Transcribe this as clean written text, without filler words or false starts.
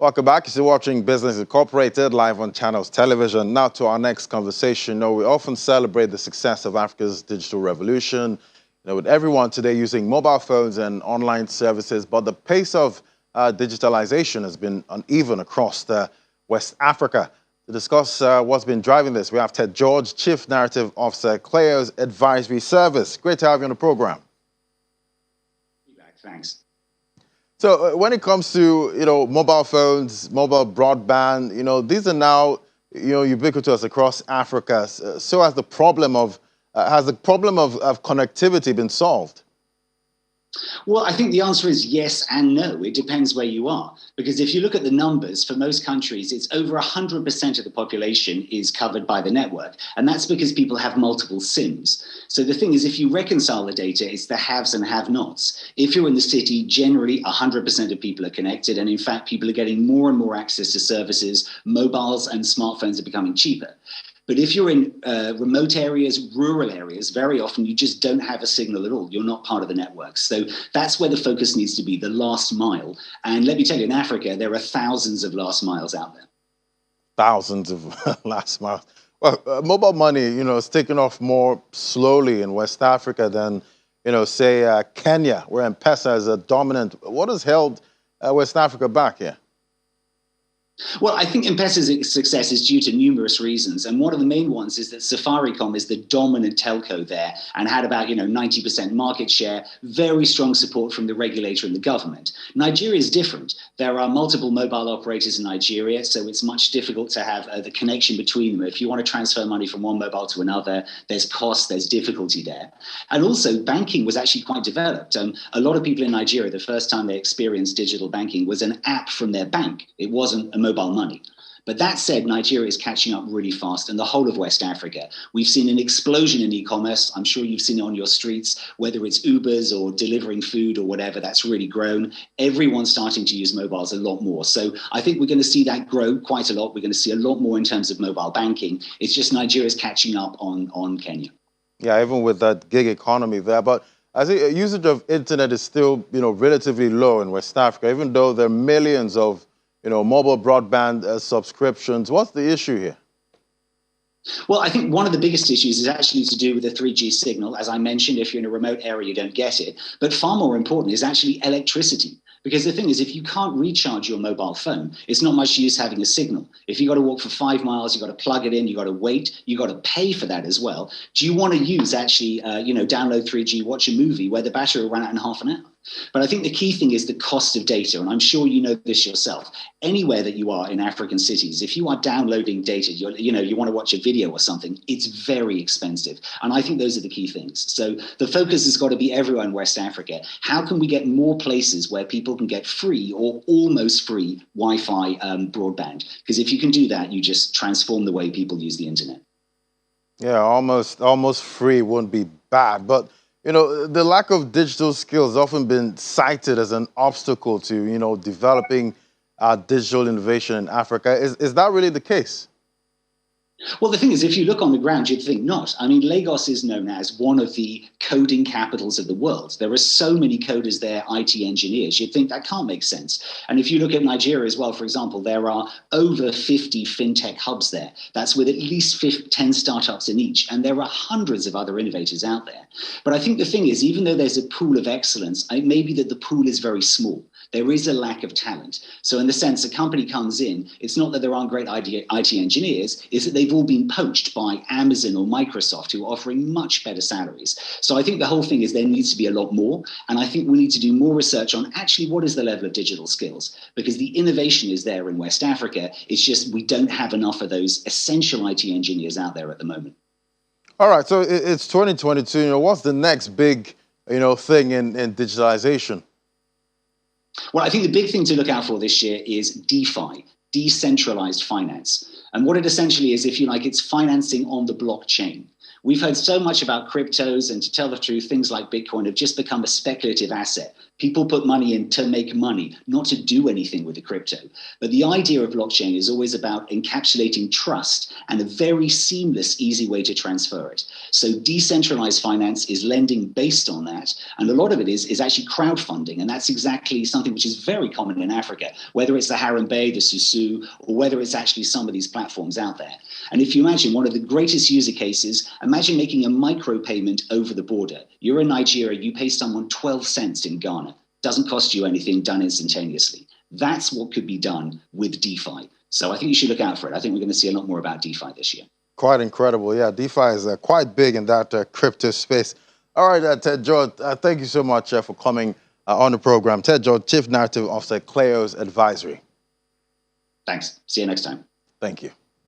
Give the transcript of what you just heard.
Welcome back. You're still watching Business Incorporated live on Channels Television. Now to our next conversation. We often celebrate the success of Africa's digital revolution, with everyone today using mobile phones and online services, but the pace of digitalization has been uneven across West Africa. To discuss what's been driving this, we have Ted George, Chief Narrative Officer, Clio's Advisory Service. Great to have you on the program. Thanks. So when it comes to, mobile phones, mobile broadband, these are now, ubiquitous across Africa. So has the problem of connectivity been solved? Well, I think the answer is yes and no. It depends where you are. Because if you look at the numbers, for most countries, it's over 100% of the population is covered by the network. And that's because people have multiple SIMs. So the thing is, if you reconcile the data, it's the haves and have-nots. If you're in the city, generally 100% of people are connected. And in fact, people are getting more and more access to services. Mobiles and smartphones are becoming cheaper. But if you're in remote areas, rural areas, very often you just don't have a signal at all. You're not part of the network. So that's where the focus needs to be, the last mile. And let me tell you, in Africa, there are thousands of last miles out there. Thousands of last miles. Well, mobile money, is taking off more slowly in West Africa than, say, Kenya, where M-Pesa is a dominant. What has held West Africa back here? Well, I think M-Pesa's success is due to numerous reasons. And one of the main ones is that Safaricom is the dominant telco there and had about, 90% market share, very strong support from the regulator and the government. Nigeria is different. There are multiple mobile operators in Nigeria, so it's much difficult to have the connection between them. If you want to transfer money from one mobile to another, there's cost, there's difficulty there. And also, banking was actually quite developed. A lot of people in Nigeria, the first time they experienced digital banking was an app from their bank. It wasn't a mobile money. But that said, Nigeria is catching up really fast, and the whole of West Africa. We've seen an explosion in e-commerce. I'm sure you've seen it on your streets, whether it's Ubers or delivering food or whatever, that's really grown. Everyone's starting to use mobiles a lot more. So I think we're going to see that grow quite a lot. We're going to see a lot more in terms of mobile banking. It's just Nigeria's catching up on Kenya. Yeah, even with that gig economy there. But I think usage of internet is still, relatively low in West Africa, even though there are millions of mobile broadband subscriptions. What's the issue here? Well, I think one of the biggest issues is actually to do with the 3G signal. As I mentioned, if you're in a remote area, you don't get it. But far more important is actually electricity. Because the thing is, if you can't recharge your mobile phone, it's not much use having a signal. If you've got to walk for 5 miles, you've got to plug it in, you've got to wait, you've got to pay for that as well. Do you want to use actually, download 3G, watch a movie where the battery will run out in half an hour? But I think the key thing is the cost of data. And I'm sure you know this yourself. Anywhere that you are in African cities, if you are downloading data, you want to watch a video or something, it's very expensive. And I think those are the key things. So the focus has got to be everywhere in West Africa. How can we get more places where people can get free or almost free Wi-Fi broadband? Because if you can do that, you just transform the way people use the internet. Yeah, almost free wouldn't be bad. But the lack of digital skills has often been cited as an obstacle to, developing digital innovation in Africa. Is that really the case? Well, the thing is, if you look on the ground, you'd think not. I mean, Lagos is known as one of the coding capitals of the world. There are so many coders there, IT engineers. You'd think that can't make sense. And if you look at Nigeria as well, for example, there are over 50 fintech hubs there. That's with at least 10 startups in each. And there are hundreds of other innovators out there. But I think the thing is, even though there's a pool of excellence, it may be that the pool is very small. There is a lack of talent. So in the sense a company comes in, it's not that there aren't great IT engineers, it's that they've all been poached by Amazon or Microsoft, who are offering much better salaries. So I think the whole thing is there needs to be a lot more. And I think we need to do more research on actually what is the level of digital skills, because the innovation is there in West Africa. It's just we don't have enough of those essential IT engineers out there at the moment. All right, so it's 2022. What's the next big, thing in digitalization? Well, I think the big thing to look out for this year is DeFi, decentralized finance. And what it essentially is, if you like, it's financing on the blockchain. We've heard so much about cryptos, and to tell the truth, things like Bitcoin have just become a speculative asset. People put money in to make money, not to do anything with the crypto. But the idea of blockchain is always about encapsulating trust and a very seamless, easy way to transfer it. So decentralized finance is lending based on that. And a lot of it is actually crowdfunding. And that's exactly something which is very common in Africa, whether it's the Harambe, the Susu, or whether it's actually some of these platforms out there. And if you imagine one of the greatest user cases, imagine making a micro payment over the border. You're in Nigeria, you pay someone 12 cents in Ghana. Doesn't cost you anything, done instantaneously. That's what could be done with DeFi. So I think you should look out for it. I think we're going to see a lot more about DeFi this year. Quite incredible. Yeah, DeFi is quite big in that crypto space. All right, Ted George, thank you so much for coming on the program. Ted George, Chief Narrative Officer, Kleos Advisory. Thanks. See you next time. Thank you.